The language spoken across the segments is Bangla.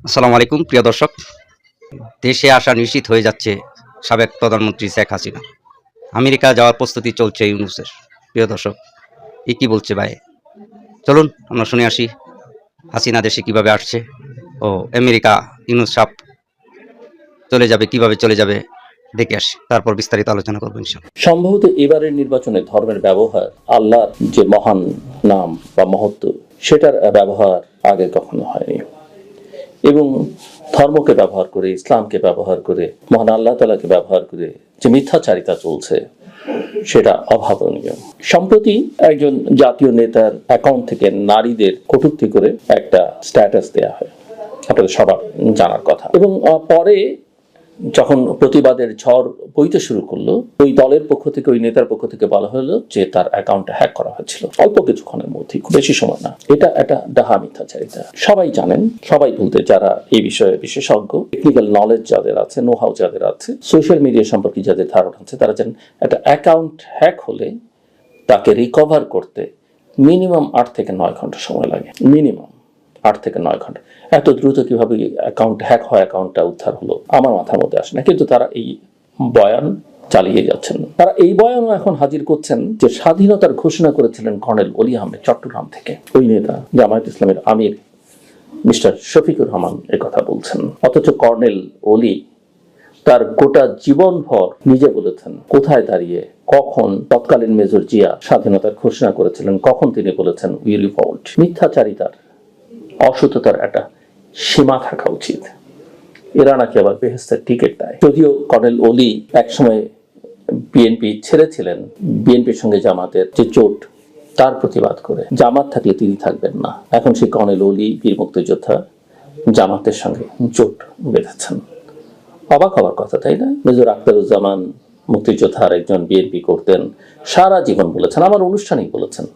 আসসালামু আলাইকুম প্রিয় দর্শক। দেশে আসা নিশ্চিত হয়ে যাচ্ছে সাবেক প্রধানমন্ত্রী শেখ হাসিনা। আমেরিকা যাওয়ার প্রস্তুতি চলছে ইউনূসের। প্রিয় দর্শক, কি বলছে ভাই? চলুন আমরা শুনে আসি হাসিনা দেশে কিভাবে আসছে ও আমেরিকা ইউনূস সাহেব চলে যাবে, কিভাবে চলে যাবে দেখে আসি। তারপর বিস্তারিত আলোচনা করবো ইনশাআল্লাহ। সম্ভবত এবারের নির্বাচনে ধর্মের ব্যবহার, আল্লাহর যে মহান নাম বা মহত্ব, সেটার ব্যবহার আগে কখনো হয়নি। এবং ধর্মকে ব্যবহার করে, ইসলামকে ব্যবহার করে, মহান আল্লাহ তাআলাকে ব্যবহার করে যে মিথ্যাচারিতা চলছে, সেটা অভাবনীয়। সম্প্রতি একজন জাতীয় নেতার অ্যাকাউন্ট থেকে নারীদের কটূক্তি করে একটা স্ট্যাটাস দেয়া হয়, আপনাদের সবার জানার কথা। এবং পরে যখন প্রতিবাদের ঝড় বইতে শুরু করলো, ওই দলের পক্ষ থেকে, ওই নেতার পক্ষ থেকে বলা হলো যে তার অ্যাকাউন্টটা হ্যাক করা হয়েছিল অল্প কিছুক্ষণের মধ্যে, খুব বেশি সময় না। এটা একটা ডাহা মিথ্যাচারিতা। সবাই জানেন, সবাই বলতে যারা এই বিষয়ে বিশেষজ্ঞ, টেকনিক্যাল নলেজ যাদের আছে, নো হাউ যাদের আছে, সোশ্যাল মিডিয়া সম্পর্কে যাদের ধারণা আছে, তারা জানেন একটা অ্যাকাউন্ট হ্যাক হলে তাকে রিকভার করতে মিনিমাম 8 থেকে 9 ঘন্টা সময় লাগে। মিনিমাম 8 থেকে 9 ঘন্টা। এত দ্রুত কিভাবে অ্যাকাউন্ট হ্যাক হয়, অ্যাকাউন্টটা উদ্ধার হলো, আমার মাথার মধ্যে আসে না। কিন্তু তারা এই বয়ান চালিয়ে যাচ্ছেন। তারা এই বয়ানও এখন হাজির করছেন যে স্বাধীনতার ঘোষণা করেছিলেন কর্নেল ওলি আহমেদ চট্টগ্রাম থেকে। ওই নেতা জামায়াত ইসলামের আমির মিস্টার শফিকুর রহমান কথা বলছেন। অথচ কর্নেল ওলি তার গোটা জীবনভর নিজে বলেছেন কোথায় দাঁড়িয়ে, কখন তৎকালীন মেজর জিয়া স্বাধীনতার ঘোষণা করেছিলেন, কখন তিনি বলেছেন উইল রিভল্ট। মিথ্যাচারিতার, অসততার একটা সীমা থাকা উচিত। এরা নাকি আবার বেহেস্তের টিকিট দেয়। যদিও কর্নেল ওলি একসময় বিএনপি ছেড়েছিলেন, বিএনপির সঙ্গে জামাতের যে জোট, তার প্রতিবাদ করে। জামাত থাকলে তিনি থাকবেন না। এখন সেই কর্নেল ওলি, বীর মুক্তিযোদ্ধা, জামাতের সঙ্গে জোট বেঁধেছেন। অবাক হওয়ার কথা, তাই না? মেজর আখতারুজ্জামান মুক্তিযোদ্ধার একজন বিএনপি করতেন, সারা জীবন বলেছেন, আমার অনুষ্ঠানেই বলেছেন,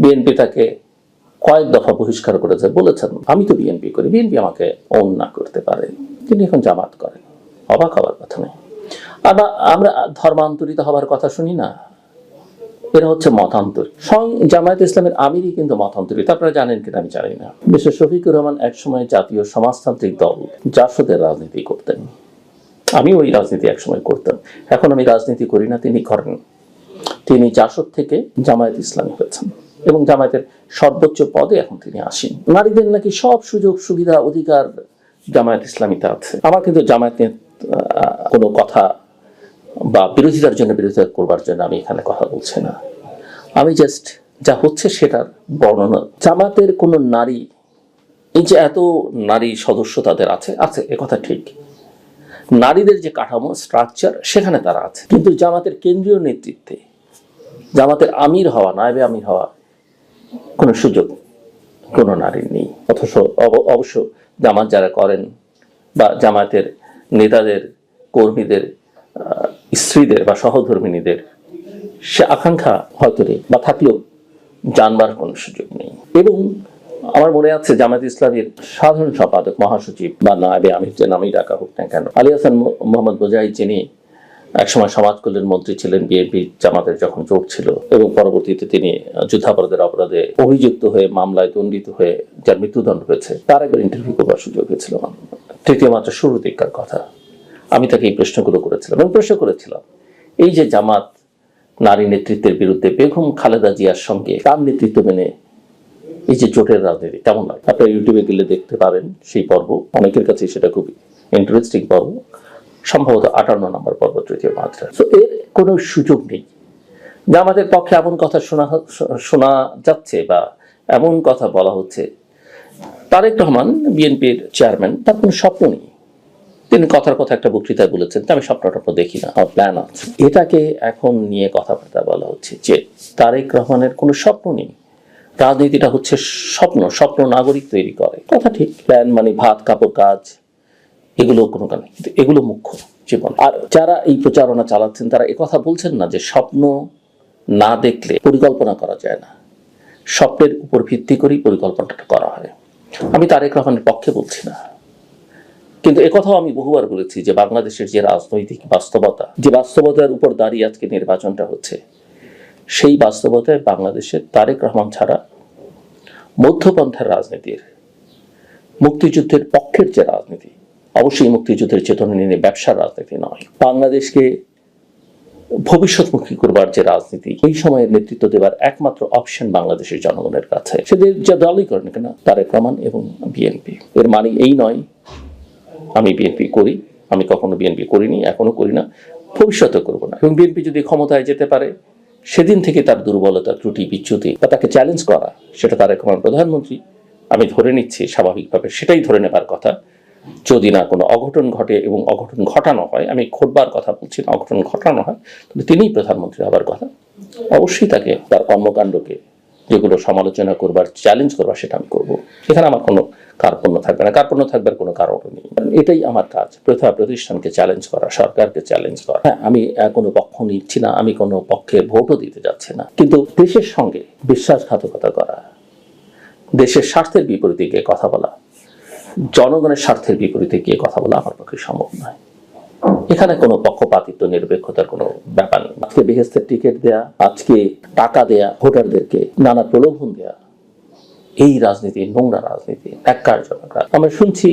বিএনপি তাকে কয়েক দফা বহিষ্কার করেছে, বলেছেন আমি তো বিএনপি করি, বিএনপি আমাকে অন না করতে পারে। তিনি এখন জামাত করেন। অবাক হওয়ার কথা নয়। আবার আমরা ধর্মান্তরিত হওয়ার কথা শুনি না, এরা হচ্ছে মতান্তর। স্বয়ং জামায়াত ইসলামের আমিরই কিন্তু মতান্তরিত, আপনারা জানেন কিনা আমি জানি না। মিস্টার শফিকুর রহমান একসময় জাতীয় সমাজতান্ত্রিক দল জাসদের রাজনীতি করতেন। আমি ওই রাজনীতি একসময় করতাম। এখন আমি রাজনীতি করি না, তিনি করেন। তিনি জাসদ থেকে জামায়াত ইসলামী হয়েছেন এবং জামায়াতের সর্বোচ্চ পদে এখন তিনি আসেন। নারীদের নাকি সব সুযোগ সুবিধা অধিকার জামায়াত ইসলামীতে আছে। আমার কিন্তু জামায়াত নিয়ে কোনো কথা বা বিরোধিতার জন্য, বিরোধিতা করবার জন্য আমি এখানে কথা বলছি না। আমি জাস্ট যা হচ্ছে সেটার বর্ণনা। জামাতের কোনো নারী, এই যে এত নারী সদস্য তাদের আছে, একথা ঠিক। নারীদের যে কাঠামো, স্ট্রাকচার, সেখানে তারা আছে। কিন্তু জামাতের কেন্দ্রীয় নেতৃত্বে, জামাতের আমির হওয়া, নায়েবে আমির হওয়া কোনো সুযোগ কোনো নারীর নেই। অথচ অবশ্য জামাত যারা করেন বা জামাতের নেতাদের, কর্মীদের স্ত্রীদের বা সহধর্মিনীদের সে আকাঙ্ক্ষা হয়তো নেই, বা থাকলেও জানবার কোনো সুযোগ নেই। এবং আমার মনে আছে জামায়াত ইসলামীর সাধারণ সম্পাদক, মহাসচিব বা নায়েবে আমির, যে নামেই ডাকা হোক না কেন, আলী হাসান মোহাম্মদ মুজাহিদ, যিনি একসময় সমাজ কল্যাণ মন্ত্রী ছিলেন বিএনপি জামাতের যখন জোট ছিল, এবং পরবর্তীতে তিনি যুদ্ধাপরাধের অপরাধে অভিযুক্ত হয়ে মামলায় দণ্ডিত হয়ে যার মৃত্যুদণ্ড হয়েছে, তার একবার ইন্টারভিউ করবার সুযোগ হয়েছিল। তৃতীয় মাত্রা শুরু দিককার কথা। আমি তাকে এই প্রশ্নগুলো করেছিলাম এবং প্রশ্ন করেছিলাম, এই যে জামাত নারী নেতৃত্বের বিরুদ্ধে বেগম খালেদা জিয়ার সঙ্গে তার নেতৃত্ব মেনে এই যে জোটের রাজনীতি কেমন লাগে? আপনারা ইউটিউবে গেলে দেখতে পাবেন সেই পর্ব। অনেকের কাছে সেটা খুব ইন্টারেস্টিং পর্ব, সম্ভবত 58 নম্বর পর্ব, তৃতীয় মাত্রা। তো এর কোনো সুযোগ নেই। জামাতের পক্ষে এমন কথা শোনা যাচ্ছে বা এমন কথা বলা হচ্ছে, তারেক রহমান বিএনপির চেয়ারম্যান, তার কোনো স্বপ্ন নেই। তিনি কথার কথা একটা বক্তৃতায় বলেছেন আমি স্বপ্ন দেখি না, আমার প্ল্যান আছে। এটাকে এখন নিয়ে কথাবার্তা বলা হচ্ছে যে তারেক রহমানের কোনো স্বপ্ন নেই, রাজনীতিটা হচ্ছে স্বপ্ন নাগরিক তৈরি করে। কথা ঠিক, প্ল্যান মানে ভাত কাপড় কাজ, এগুলো কোনো কারণে, কিন্তু এগুলো মুখ্য জীবন। আর যারা এই প্রচারণা চালাচ্ছেন তারা একথা বলছেন না যে স্বপ্ন না দেখলে পরিকল্পনা করা যায় না, স্বপ্নের উপর ভিত্তি করেই পরিকল্পনাটা করা হয়। আমি তারেক রহমানের পক্ষে বলছি না, কিন্তু একথাও আমি বহুবার বলেছি যে বাংলাদেশের যে রাজনৈতিক বাস্তবতা, যে বাস্তবতার উপর দাঁড়িয়ে আজকে নির্বাচনটা হচ্ছে, সেই বাস্তবতায় বাংলাদেশের তারেক রহমান ছাড়া মধ্যপন্থার রাজনীতির মুক্তিযুদ্ধের পক্ষের যে রাজনীতি, অবশ্যই মুক্তিযুদ্ধের চেতনা নিয়ে ব্যবসার রাজনীতি নয়, বাংলাদেশকে ভবিষ্যৎমুখী করবার যে রাজনীতি, এই সময়ের নেতৃত্ব দেবার একমাত্র অপশন বাংলাদেশের জনগণের কাছে, সেদের যে দলই করেন কেন, তারেক রহমান এবং বিএনপি। এর মানে এই নয় আমি বিএনপি করি, আমি কখনো বিএনপি করিনি, এখনো করি না, ভবিষ্যতে করব না। এবং বিএনপি যদি ক্ষমতায় যেতে পারে, সেদিন থেকে তার দুর্বলতা, ত্রুটি, বিচ্যুতি বা তাকে চ্যালেঞ্জ করা, সেটা তারেক রহমান প্রধানমন্ত্রী, আমি ধরে নিচ্ছি স্বাভাবিকভাবে সেটাই ধরে নেবার কথা। যদি না কোনো অঘটন ঘটে এবং অঘটন ঘটানো হয়, আমি ঘটবার কথা বলছি না, অঘটন ঘটানো হয়, তাহলে তিনিই প্রধানমন্ত্রী হবার কথা। অবশ্যই তাকে তার কর্মকাণ্ডকে যেগুলো সমালোচনা করবার, চ্যালেঞ্জ করবার, সেটা আমি করবো। এখানে আমার কোনো কার্পণ্য থাকবে না, কার্পণ্য থাকবার কোনো কারণ নেই। এটাই আমার কাজ, প্রতিষ্ঠানকে চ্যালেঞ্জ করা, সরকারকে চ্যালেঞ্জ করা। হ্যাঁ, আমি কোনো পক্ষ নিচ্ছি না, আমি কোনো পক্ষে ভোটও দিতে যাচ্ছি না, কিন্তু দেশের সঙ্গে বিশ্বাসঘাতকতা করা, দেশের স্বার্থের বিপরীতে গিয়ে কথা বলা, জনগণের স্বার্থের বিপরীতে গিয়ে কথা বলা আমার পক্ষে সম্ভব নয়। এখানে কোনো পক্ষপাতিত্ব, নিরপেক্ষতার কোনো ব্যাপার নেই। আজকে বেহেস্তের টিকিট দেয়া, আজকে টাকা দেয়া, ভোটারদেরকে নানা প্রলোভন দেয়া, এই রাজনীতি নোংরা রাজনীতি, ন্যাক্কারজনক। আমরা শুনছি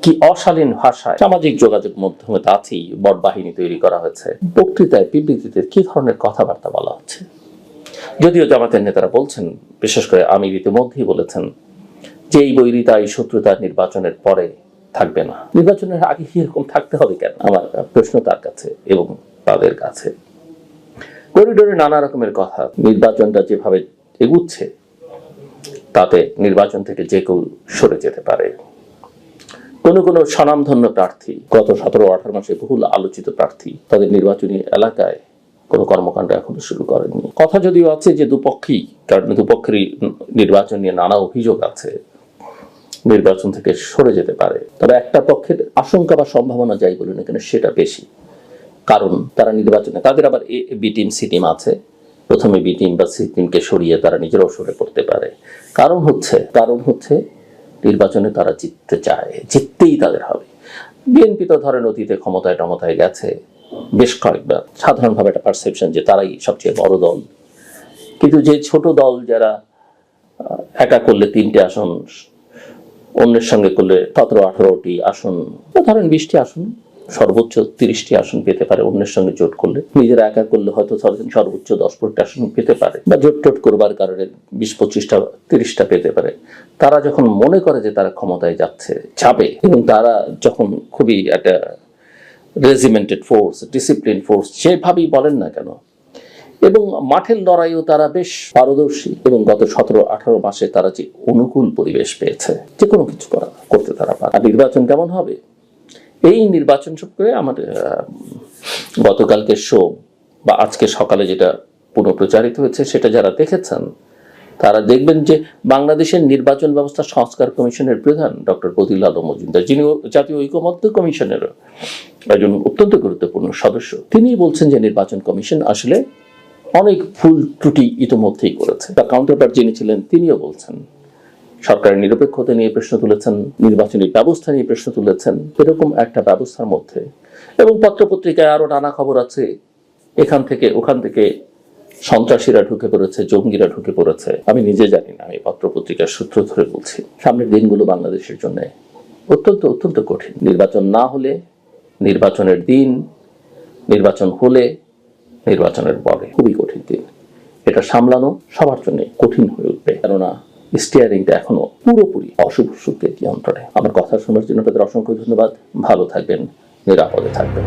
কি অশালীন ভাষায় সামাজিক যোগাযোগ মাধ্যমে আছেই বট বাহিনী তৈরি করা হয়েছে, বক্তৃতায়, বিবৃতিতে কি ধরনের কথাবার্তা বলা হচ্ছে। যদিও জামাতের নেতারা বলছেন, বিশেষ করে আমির ইতিমধ্যেই বলেছেন যে এই বৈরিতা, এই শত্রুতা নির্বাচনের পরে থাকবে না। নির্বাচনের আগে এরকম থাকতে হবে কেন? আমার প্রশ্ন তার কাছে এবং তাদের কাছে। করিডোরে নানা রকমের কথা, নির্বাচনটা যেভাবে এগুচ্ছে তাতে নির্বাচন থেকে যে কেউ সরে যেতে পারে। কোন স্বনামধন্য প্রার্থী, গত 17-18 মাসে বহুল আলোচিত প্রার্থী, তাদের নির্বাচনী এলাকায় কোনো কর্মকাণ্ড এখনো শুরু করেনি। কথা যদিও আছে যে দুপক্ষই, কারণ দুপক্ষেরই নির্বাচন নিয়ে নানা অভিযোগ আছে, নির্বাচন থেকে সরে যেতে পারে। তবে একটা পক্ষের আশঙ্কা বা সম্ভাবনা যাই বলুন না কেন, সেটা বেশি। কারণ তারা নির্বাচনে, তাদের আবার বি টিম, সি টিম আছে। প্রথমে বি টিম বা সি টিমকে সরিয়ে তারা নিজেরাও সরে পড়তে পারে। কারণ হচ্ছে নির্বাচনে তারা জিততে চায়, জিততেই তাদের হবে। বিএনপি তো ধরেন অতীতে ক্ষমতায় গেছে বেশ কয়েকবার, সাধারণভাবে একটা পারসেপশন যে তারাই সবচেয়ে বড় দল। কিন্তু যে ছোট দল, যারা একা করলে 3টে আসন, অন্যের সঙ্গে করলে 17-18টি আসন, ধরেন 20টি আসন, সর্বোচ্চ 30টি আসন পেতে পারে। অন্যের সঙ্গে জোট করলে, নিজেরা একা করলে হয়তো সর্বোচ্চ 10-12টি আসন পেতে পারে, বা জোট করবার কারণে 20-25টা, 30টা পেতে পারে। তারা যখন মনে করে যে তারা ক্ষমতায় যাবে, এবং তারা যখন খুবই একটা রেজিমেন্টেড ফোর্স, ডিসিপ্লিন ফোর্স, যেভাবেই বলেন না কেন, এবং মাঠের লড়াইও তারা বেশ পারদর্শী, এবং গত 17-18 মাসে তারা যে অনুকূল পরিবেশ পেয়েছে, যে কোনো কিছু করতে তারা পারে। আর নির্বাচন কেমন হবে, এই নির্বাচন সম্পর্কে আমার গতকালকে শো বা আজকে সকালে যেটা পুনঃপ্রচারিত হয়েছে, সেটা যারা দেখেছেন তারা দেখবেন যে বাংলাদেশের নির্বাচন ব্যবস্থা সংস্কার কমিশনের প্রধান ডক্টর বদিউল আলম মজুমদার, যিনি জাতীয় ঐকমত্য কমিশনের একজন অত্যন্ত গুরুত্বপূর্ণ সদস্য, তিনি বলছেন যে নির্বাচন কমিশন আসলে অনেক ভুল ত্রুটি ইতিমধ্যেই করেছে। তার কাউন্টারপার্ট যিনি ছিলেন, তিনিও বলছেন, সরকারের নিরপেক্ষতা নিয়ে প্রশ্ন তুলেছেন, নির্বাচনী ব্যবস্থা নিয়ে প্রশ্ন তুলেছেন। এরকম একটা ব্যবস্থার মধ্যে, এবং পত্রপত্রিকায় আরো নানা খবর আছে, এখান থেকে ওখান থেকে সন্ত্রাসীরা ঢুকে পড়েছে, জঙ্গিরা ঢুকে পড়েছে। আমি নিজে জানি না, আমি পত্রপত্রিকার সূত্র ধরে বলছি। সামনের দিনগুলো বাংলাদেশের জন্য অত্যন্ত কঠিন। নির্বাচন না হলে, নির্বাচনের দিন, নির্বাচন হলে, নির্বাচনের পরে খুবই কঠিন দিন। এটা সামলানো সবার জন্য কঠিন হয়ে উঠবে, কেননা স্টিয়ারিংটা এখনো পুরোপুরি অশুভ শক্তির নিয়ন্ত্রণে। আমার কথা শোনার জন্য তাদের অসংখ্য ধন্যবাদ। ভালো থাকবেন, নিরাপদে থাকবেন।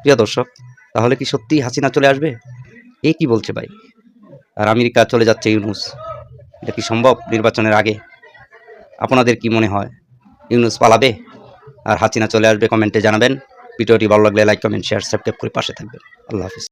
প্রিয় দর্শক, তাহলে কি সত্যি হাসিনা চলে আসবে? এ কি বলছে ভাই? আর আমেরিকা চলে যাচ্ছে ইউনূস, এটা কি সম্ভব নির্বাচনের আগে? আপনাদের কি মনে হয়, ইউনূস পালাবে আর হাসিনা চলে আসবে? কমেন্টে জানাবেন। ভিডিওটি ভালো লাগলে লাইক, কমেন্ট, শেয়ার, সাবস্ক্রাইব করে পাশে থাকবেন। আল্লাহ হাফিজ।